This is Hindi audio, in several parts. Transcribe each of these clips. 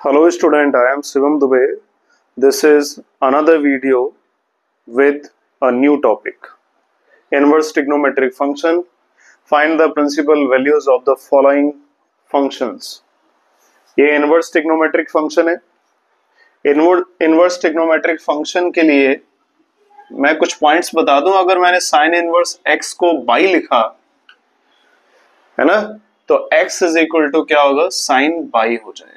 Hello student, I am Shivam Dubey. This is another video with a new topic. Inverse trigonometric function. Find the principal values of the following functions. ये inverse trigonometric function है. Inverse trigonometric function के लिए मैं कुछ पॉइंट्स बता दूं. अगर मैंने sin inverse x को by लिखा है ना, तो x इज इक्वल टू क्या होगा, sin by हो जाएगा.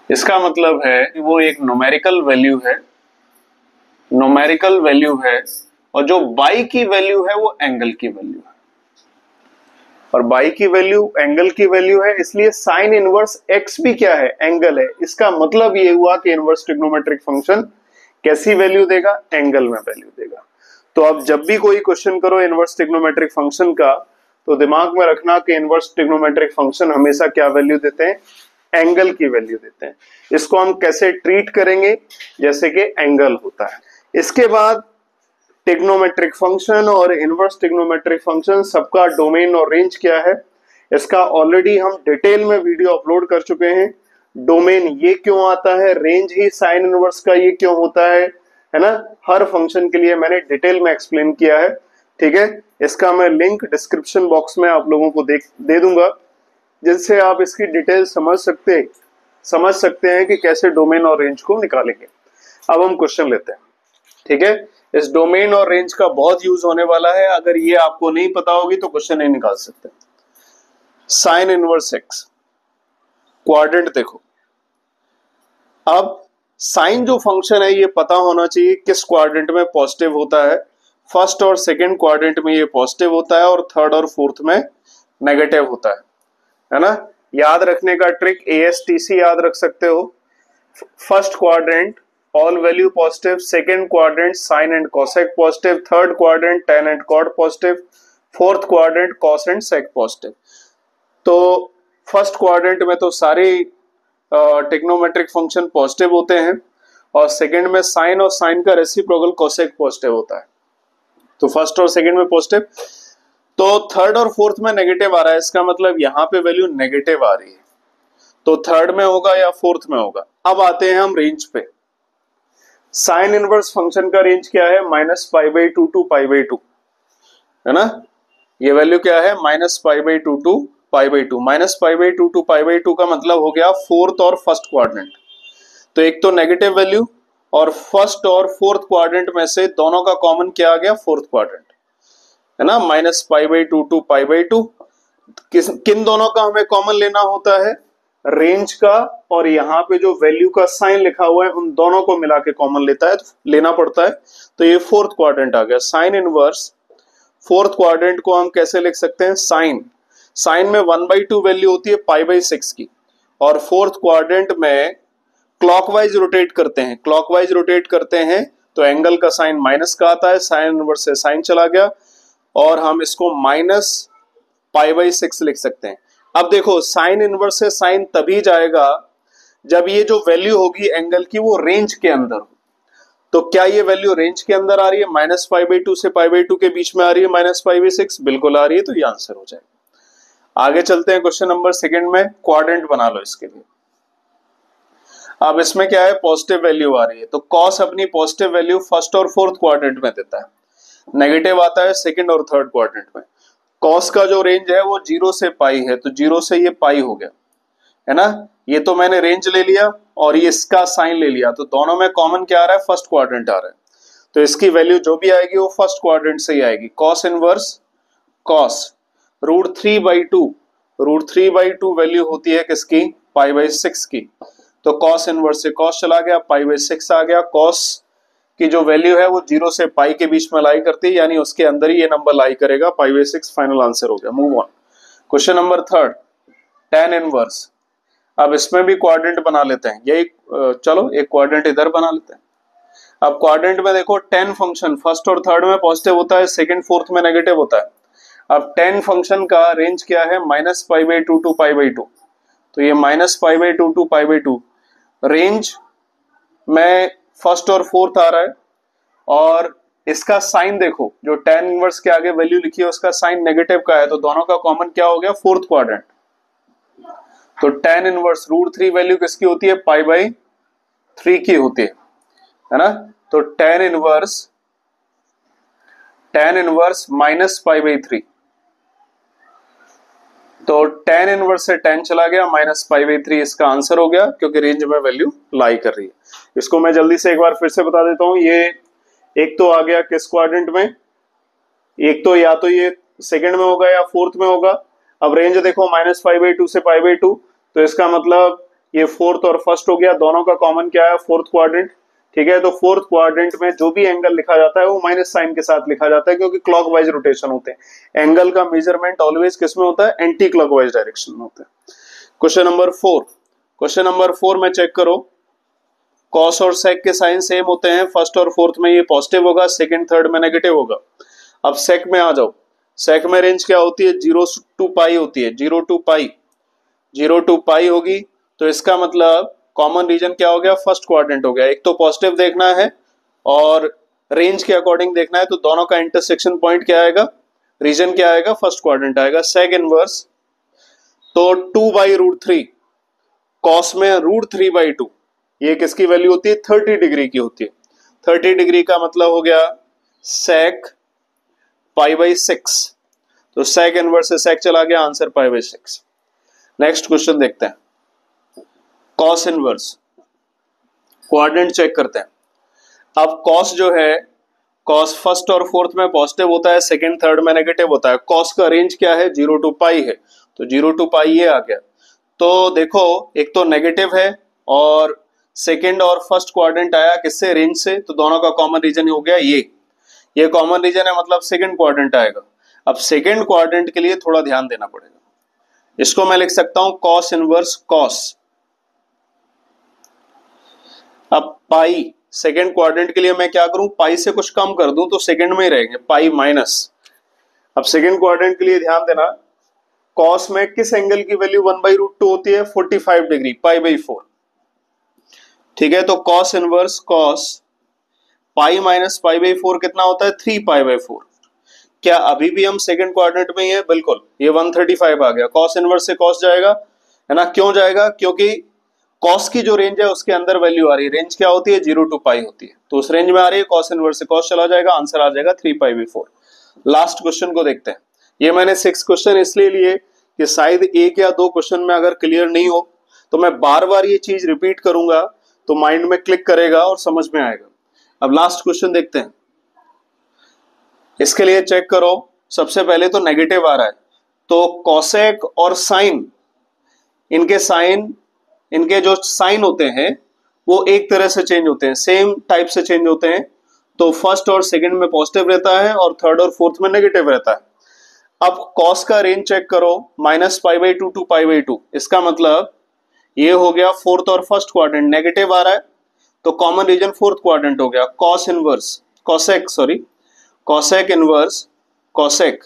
इसका मतलब है कि वो एक न्यूमेरिकल वैल्यू है, और जो बाई की वैल्यू है वो एंगल की वैल्यू है, और बाई की वैल्यू एंगल की वैल्यू है, इसलिए साइन इनवर्स एक्स भी क्या है, एंगल है. इसका मतलब ये हुआ कि इनवर्स ट्रिग्नोमेट्रिक फंक्शन कैसी वैल्यू देगा, एंगल में वैल्यू देगा. तो अब जब भी कोई क्वेश्चन करो इनवर्स ट्रिग्नोमेट्रिक फंक्शन का, तो दिमाग में रखना कि इनवर्स ट्रिग्नोमेट्रिक फंक्शन हमेशा क्या वैल्यू देते हैं, एंगल की वैल्यू देते हैं. इसको हम कैसे ट्रीट करेंगे, जैसे कि एंगल होता है. इसके बाद ट्रिग्नोमेट्रिक फंक्शन और इनवर्स ट्रिग्नोमेट्रिक फंक्शन सबका डोमेन और रेंज क्या है, इसका ऑलरेडी हम डिटेल में वीडियो अपलोड कर चुके हैं. डोमेन ये क्यों आता है, रेंज ही साइन इनवर्स का ये क्यों होता है ना, हर फंक्शन के लिए मैंने डिटेल में एक्सप्लेन किया है. ठीक है, इसका मैं लिंक डिस्क्रिप्शन बॉक्स में आप लोगों को दे दूंगा, जिससे आप इसकी डिटेल समझ सकते हैं कि कैसे डोमेन और रेंज को निकालेंगे. अब हम क्वेश्चन लेते हैं. ठीक है, इस डोमेन और रेंज का बहुत यूज होने वाला है. अगर ये आपको नहीं पता होगी तो क्वेश्चन नहीं निकाल सकते. साइन इनवर्स एक्स क्वाड्रेंट देखो. अब साइन जो फंक्शन है ये पता होना चाहिए किस क्वाड्रेंट में पॉजिटिव होता है. फर्स्ट और सेकंड क्वाड्रेंट में ये पॉजिटिव होता है, और थर्ड और फोर्थ में नेगेटिव होता है ना. याद रखने का ट्रिक ASTC याद रख सकते हो. First quadrant all value positive, second quadrant sine and cosec positive, third quadrant tan and cot positive, fourth quadrant cos and sec positive. तो फर्स्ट क्वाड्रेंट में तो सारे ट्रिग्नोमेट्रिक फंक्शन पॉजिटिव होते हैं, और सेकंड में साइन और साइन का रेसिप्रोकल कोसेक पॉजिटिव होता है. तो फर्स्ट और सेकंड में पॉजिटिव, तो थर्ड और फोर्थ में नेगेटिव आ रहा है. इसका मतलब यहां पे वैल्यू नेगेटिव आ रही है, तो थर्ड में होगा या फोर्थ में होगा. अब आते हैं हम रेंज पे. साइन इनवर्स फंक्शन का रेंज क्या है, -π/2 टू π/2 है ना. ये वैल्यू क्या है, -π/2 टू π/2. -π/2 टू π/2 का मतलब हो गया फोर्थ और फर्स्ट क्वाड्रेंट. तो एक तो नेगेटिव वैल्यू, और फर्स्ट और फोर्थ क्वाड्रेंट में से दोनों का कॉमन क्या आ गया, फोर्थ क्वाड्रेंट है ना. -π/2 टू π/2, किन दोनों का हमें कॉमन लेना होता है, रेंज का, और यहाँ पे जो वैल्यू का साइन लिखा हुआ है उन दोनों को मिला के कॉमन लेना पड़ता है. तो ये फोर्थ क्वाड्रेंट आ गया. साइन इनवर्स फोर्थ क्वाड्रेंट को हम कैसे लिख सकते हैं, साइन में 1/2 वैल्यू होती है π/6 की, और फोर्थ क्वाड्रेंट में क्लॉकवाइज रोटेट करते हैं तो एंगल का साइन माइनस का आता है. साइन इनवर्स से साइन चला गया, और हम इसको -π/6 लिख सकते हैं. अब देखो, साइन इनवर्स से साइन तभी जाएगा जब ये जो वैल्यू होगी एंगल की वो रेंज के अंदर हो. तो क्या ये वैल्यू रेंज के अंदर आ रही है, -π/2 से π/2 के बीच में आ रही है, -π/6 बिल्कुल आ रही है, तो ये आंसर हो जाएगा. आगे चलते हैं क्वेश्चन नंबर सेकंड में. क्वाड्रेंट बना लो इसके लिए. अब इसमें क्या है, पॉजिटिव वैल्यू आ रही है, तो कॉस अपनी पॉजिटिव वैल्यू फर्स्ट और फोर्थ क्वाड्रेंट में देता है, नेगेटिव आता है सेकंड और थर्ड क्वाड्रेंट में. कॉस का जो रेंज है वो 0 से पाई है, तो 0 से ये पाई हो गया है ना. ये तो मैंने रेंज ले लिया और ये इसका साइन ले लिया, तो दोनों में कॉमन क्या आ रहा है, फर्स्ट क्वाड्रेंट आ रहा है. तो इसकी वैल्यू जो भी आएगी वो फर्स्ट क्वाड्रेंट से ही आएगी. कॉस इनवर्स कॉस √3/2 वैल्यू होती है किसकी, π/6 की. तो कॉस इनवर्स से कॉस चला गया, π/6 आ गया. कॉस की जो वैल्यू है वो 0 से पाई के बीच में लाई करती है, यानी उसके अंदर ही ये नंबर लाई करेगा. π/6 फाइनल आंसर हो गया. Move on. Question number third, tan inverse. अब इसमें भी क्वाड्रेंट बना लेते हैं. यही चलो एक क्वाड्रेंट इधर बना लेते हैं. अब क्वाड्रेंट में देखो, tan फंक्शन फर्स्ट और थर्ड में पॉजिटिव होता है, सेकंड फोर्थ में नेगेटिव होता है. अब tan फंक्शन का रेंज क्या है, -π/2 टू π/2. तो ये -π/2 टू π/2 रेंज में फर्स्ट और फोर्थ आ रहा है, और इसका साइन देखो, जो tan इनवर्स के आगे वैल्यू लिखी है उसका साइन नेगेटिव का है, तो दोनों का कॉमन क्या हो गया, फोर्थ क्वाड्रेंट. तो tan इनवर्स √3 वैल्यू किसकी होती है, π/3 की होती है ना। तो tan इनवर्स -π/3, तो tan इनवर्स से tan चला गया, -π/3 इसका आंसर हो गया, क्योंकि रेंज में वैल्यू लाई कर रही है। इसको मैं जल्दी से एक बार फिर से बता देता हूं। ये एक तो आ गया किस क्वाड्रेंट में, एक तो या तो ये सेकंड में होगा या फोर्थ में होगा। अब रेंज देखो -π/2 से π/2, तो इसका मतलब ये फोर्थ और फर्स्ट हो गया, दोनों का कॉमन क्या है, फोर्थ क्वाड्रेंट। ठीक है, तो फोर्थ क्वाड्रेंट में जो भी एंगल लिखा जाता है वो माइनस साइन के साथ लिखा जाता है, क्योंकि क्लॉकवाइज रोटेशन होते हैं। एंगल का मेजरमेंट ऑलवेज किस में होता है, एंटी क्लॉकवाइज डायरेक्शन में होता है। क्वेश्चन नंबर 4 में चेक करो, कॉस और सेक के साइन सेम होते हैं, फर्स्ट और फोर्थ में ये पॉजिटिव होगा, सेकंड थर्ड में नेगेटिव होगा। अब सेक में आ जाओ, सेक में रेंज क्या होती है, 0 to पाई होती है, 0 to पाई होगी, तो इसका मतलब कॉमन रीजन क्या हो गया, फर्स्ट क्वाड्रेंट हो गया। एक तो पॉजिटिव देखना है और रेंज के अकॉर्डिंग देखना है, तो दोनों का इंटरसेक्शन पॉइंट क्या आएगा, रीजन क्या आएगा, फर्स्ट क्वाड्रेंट आएगा। सेक इनवर्स तो 2/√3, कॉस में √3/2, ये किसकी वैल्यू होती है, 30 डिग्री की होती है। 30 डिग्री का मतलब हो गया सेक π/6, तो सेक इनवर्स से सेक चला गया, आंसर π/6। नेक्स्ट क्वेश्चन देखते हैं, कॉस इनवर्स, क्वाड्रेंट चेक करते हैं। अब कॉस जो है, कॉस फर्स्ट और फोर्थ में पॉजिटिव होता है, सेकंड थर्ड में नेगेटिव होता है। कॉस का रेंज क्या है, 0 to पाई है, तो 0 to पाई ये आ गया। तो देखो एक तो नेगेटिव है और सेकंड और फर्स्ट क्वाड्रेंट आया किससे, रेंज से, तो दोनों का कॉमन रीजन हो गया ये कॉमन रीजन है, मतलब सेकंड क्वाड्रेंट आएगा। अब सेकंड क्वाड्रेंट के लिए थोड़ा ध्यान देना पड़ेगा, इसको मैं लिख सकता हूं कॉस इनवर्स कॉस। अब पाई सेकंड क्वाड्रेंट के लिए मैं क्या करूं, पाई से कुछ कम कर दूं तो सेकंड में ही रहेंगे, पाई माइनस। अब सेकंड क्वाड्रेंट के लिए ध्यान देना, कॉस में किस एंगल की वैल्यू 1/√2 होती है, 45 डिग्री, π/4। ठीक है, तो cos inverse cos pi minus π/4 कितना होता है, 3π/4। क्या अभी भी हम सेकंड क्वाड्रेंट में ही है, बिल्कुल, ये 135 आ गया, कॉस इनवर्स से कॉस जाएगा, है ना। क्यों जाएगा, क्योंकि कॉस की जो रेंज है उसके अंदर वैल्यू आ रही है, रेंज क्या होती है, 0 to पाई होती है, तो उस रेंज में आ रही है, कॉस इनवर्स से कॉस चला जाएगा, आंसर आ जाएगा 3π/4। लास्ट क्वेश्चन को देखते हैं। ये मैंने 6 क्वेश्चन इसलिए लिए कि शायद एक या दो क्वेश्चन में अगर क्लियर नहीं हो तो मैं बार बार ये चीज रिपीट करूंगा, तो माइंड में क्लिक करेगा और समझ में आएगा। अब लास्ट क्वेश्चन देखते हैं, इसके लिए चेक करो। सबसे पहले तो नेगेटिव आ रहा है, तो कॉसेक और साइन, इनके जो साइन होते हैं वो एक तरह से चेंज होते हैं, सेम टाइप से चेंज होते हैं। तो फर्स्ट और सेकंड में पॉजिटिव रहता है और थर्ड और फोर्थ में नेगेटिव रहता है। अब कॉस का रेंज चेक करो, -π/2 to π/2, इसका मतलब ये हो गया फोर्थ और फर्स्ट क्वाड्रेंट, नेगेटिव आ रहा है, तो कॉमन रीजन फोर्थ क्वाड्रेंट हो गया। Cosec inverse cosec.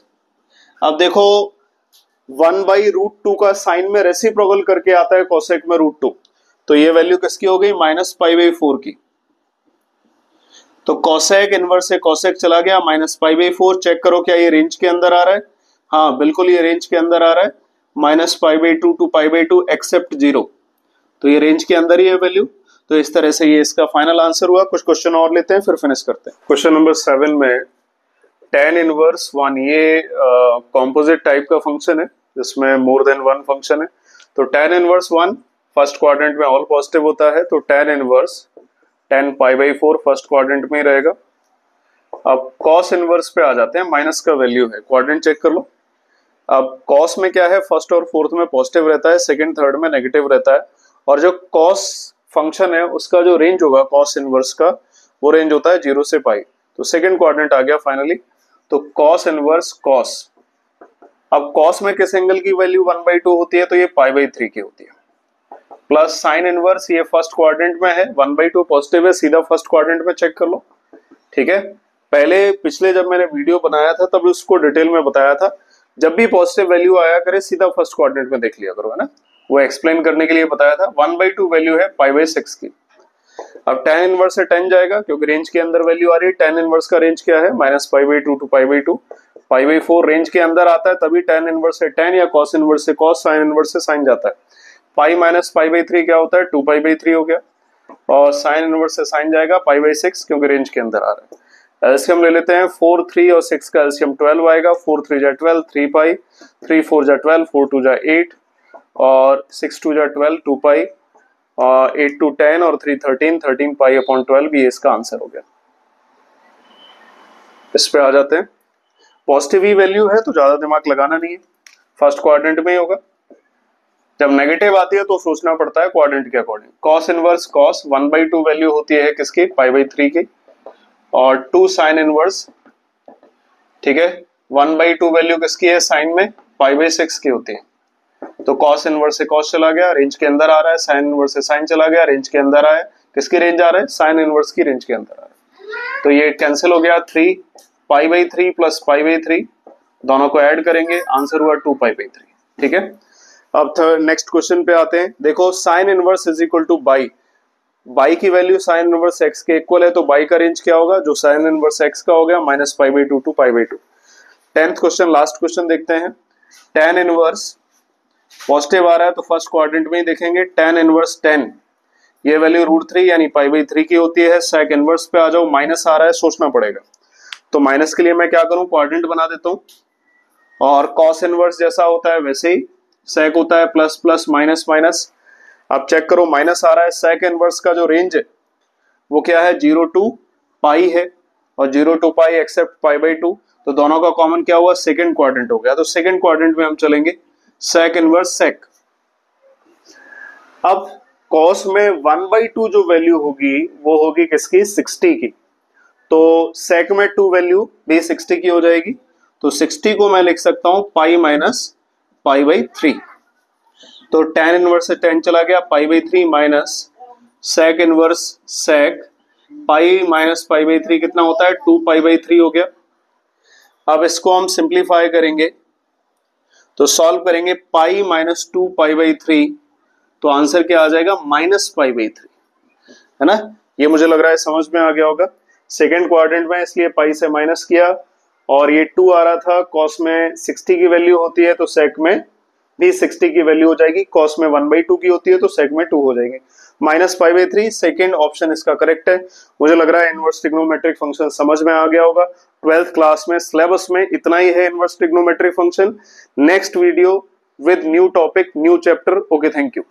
अब देखो 1/√2 का साइन में रेसिप्रोकल करके आता है कॉसेक में √2, तो ये वैल्यू किसकी हो गई, -π/4 की। तो कॉसेक इनवर्स से कॉसेक चला गया, -π/4। चेक करो क्या ये रेंज के अंदर आ रहा है, हाँ बिल्कुल ये रेंज के अंदर आ रहा है, -π/2 to π/2 एक्सेप्ट 0, तो ये रेंज के अंदर ही है वैल्यू। तो इस तरह से ये इसका फाइनल आंसर हुआ। कुछ क्वेश्चन और लेते हैं फिर फिनिश करते हैं। क्वेश्चन नंबर 7 में tan इनवर्स 1, ये कॉम्पोजिट टाइप का फंक्शन है जिसमें मोर देन वन फंक्शन है। तो tan इनवर्स 1 फर्स्ट क्वाड्रेंट में ऑल पॉजिटिव होता है, तो tan inverse tan π/4 first quadrant में ही रहेगा। अब cos इनवर्स पे आ जाते हैं, माइनस का वैल्यू है, क्वाड्रेंट चेक कर लो। अब cos में क्या है, फर्स्ट और फोर्थ में पॉजिटिव रहता है, सेकंड थर्ड में नेगेटिव रहता है, और जो cos फंक्शन है उसका जो रेंज होगा cos इनवर्स का, वो रेंज होता है 0 से पाई, तो सेकंड क्वाड्रेंट आ गया फाइनली। तो cos इनवर्स cos, अब cos में किस एंगल की वैल्यू 1/2 होती है, तो ये π/3 की होती है, प्लस साइन इनवर्स, ये फर्स्ट क्वाड्रेंट में है, 1/2 पॉजिटिव है, सीधा फर्स्ट क्वाड्रेंट में चेक कर लो। ठीक है, पहले पिछले जब मैंने वीडियो बनाया था तब उसको डिटेल में बताया था, जब भी पॉजिटिव वैल्यू आया करे सीधा फर्स्ट क्वाड्रेंट में देख लिया करो, है ना, वो एक्सप्लेन करने के लिए बताया था। 1/2 वैल्यू है π/6 की। अब tan इनवर्स से tan जाएगा क्योंकि रेंज के अंदर वैल्यू आ रही है, tan इनवर्स का रेंज क्या है, -π/2 to π/2, π/4 रेंज के अंदर आता है, तभी tan इनवर्स से tan या cos इनवर्स से cos, sin इनवर्स से sin जाता है। पाई माइनस पाई बाई 3 क्या होता है, 2 पाई बाई 3 हो गया, और साइन इनवर्स से साइन जाएगा पाई बाई 6 क्योंकि रेंज के अंदर आ रहा है। एलसीएम ले लेते हैं, 4 3 और 6 का एलसीएम 12 आएगा, 4 3 जा 12, 3 पाई, 3 4 जा 12, 4 2 जा 8 और 6 2 जा 12, 2 पाई, 8 2 10 और 3 13, 13 पाई अपॉन 12, ये इसका आंसर हो गया। इस पे आ जाते हैं। पॉजिटिव ही वैल्यू है तो ज्यादा दिमाग लगाना नहीं है, फर्स्ट क्वाड्रेंट में ही होगा। जब नेगेटिव आती है तो सोचना पड़ता है क्वाड्रेंट के according. Cos inverse cos 1/2 value होती है किसकी, पाई बाई 3 की, और 2 साइन इनवर्स, ठीक है, 1/2 वैल्यू किसकी है साइन में, पाई बाई 6 की होती है। तो कॉस इनवर्स से कॉस चला गया, रेंज के अंदर आ रहा है, साइन इनवर्स से साइन चला गया, रेंज के अंदर आया, किसकी रेंज आ रहा है, साइन इनवर्स की रेंज के अंदर आ रहा है। तो ये कैंसिल हो गया, 3 pi by 3 plus pi by 3, दोनों को ऐड करेंगे, आंसर हुआ 2 पाई बाई 3, ठीक है। अब नेक्स्ट क्वेश्चन पे आते हैं। देखो sine inverse is equal two by, by की वैल्यू साइन इनवर्स एक्स के इक्वल है, तो बाई का रेंज क्या होगा, जो साइन इनवर्स एक्स का हो गया minus pi by 2 two pi by 2। 10th question, last question देखते हैं। tan इनवर्स पॉजिटिव आ रहा है तो फर्स्ट क्वाड्रेंट में ही देखेंगे, tan इनवर्स 10 ये वैल्यू √3 यानी पाई बाई 3 की होती है। sec इनवर्स पे आ जाओ, माइनस आ रहा है, सोचना पड़ेगा, तो माइनस के लिए मैं क्या करूं, क्वाड्रेंट बना देता हूं, और cos इनवर्स जैसा होता है वैसे ही sec होता है, प्लस प्लस माइनस माइनस। अब चेक करो, माइनस आ रहा है, sec इनवर्स का जो रेंज है वो क्या है, 0 टू पाई है, और 0 two pi except pi by 2, तो दोनों का कॉमन क्या हुआ, सेकंड क्वाड्रेंट हो गया, तो सेकंड क्वाड्रेंट में हम चलेंगे, sec इनवर्स sec। अब cos में 1/2 जो वैल्यू होगी वो होगी किसकी, 60 की, तो sec में 2 वैल्यू भी 60 की हो जाएगी, तो 60 को मैं लिख सकता हूं पाई माइनस पाई बाई 3, तो tan इनवर्स से tan चला गया, pi by 3 minus sec inverse sec, pi minus pi by 3 कितना होता है, 2 पाई बाई 3 हो गया। अब इसको हम सिंप्लीफाई करेंगे तो सॉल्व करेंगे, पाई माइनस 2 पाई बाई 3, तो आंसर क्या आ जाएगा, माइनस पाई बाई 3, है ना। ये मुझे लग रहा है समझ में आ गया होगा। सेकेंड क्वाड्रेंट में इसलिए पाई से माइनस किया, और ये 2 आ रहा था, कॉस में 60 की वैल्यू होती है तो सेक में भी 60 की वैल्यू हो जाएगी, कॉस में 1/2 की होती है तो सेक में 2 हो जाएगी, minus pi by 3, second option इसका करेक्ट है। मुझे लग रहा है इनवर्स ट्रिग्नोमेट्रिक फंक्शन समझ में आ गया होगा। 12th क्लास में सिलेबस में इतना ही है inverse trigonometric function. Next video with new topic, new chapter. Okay, thank you.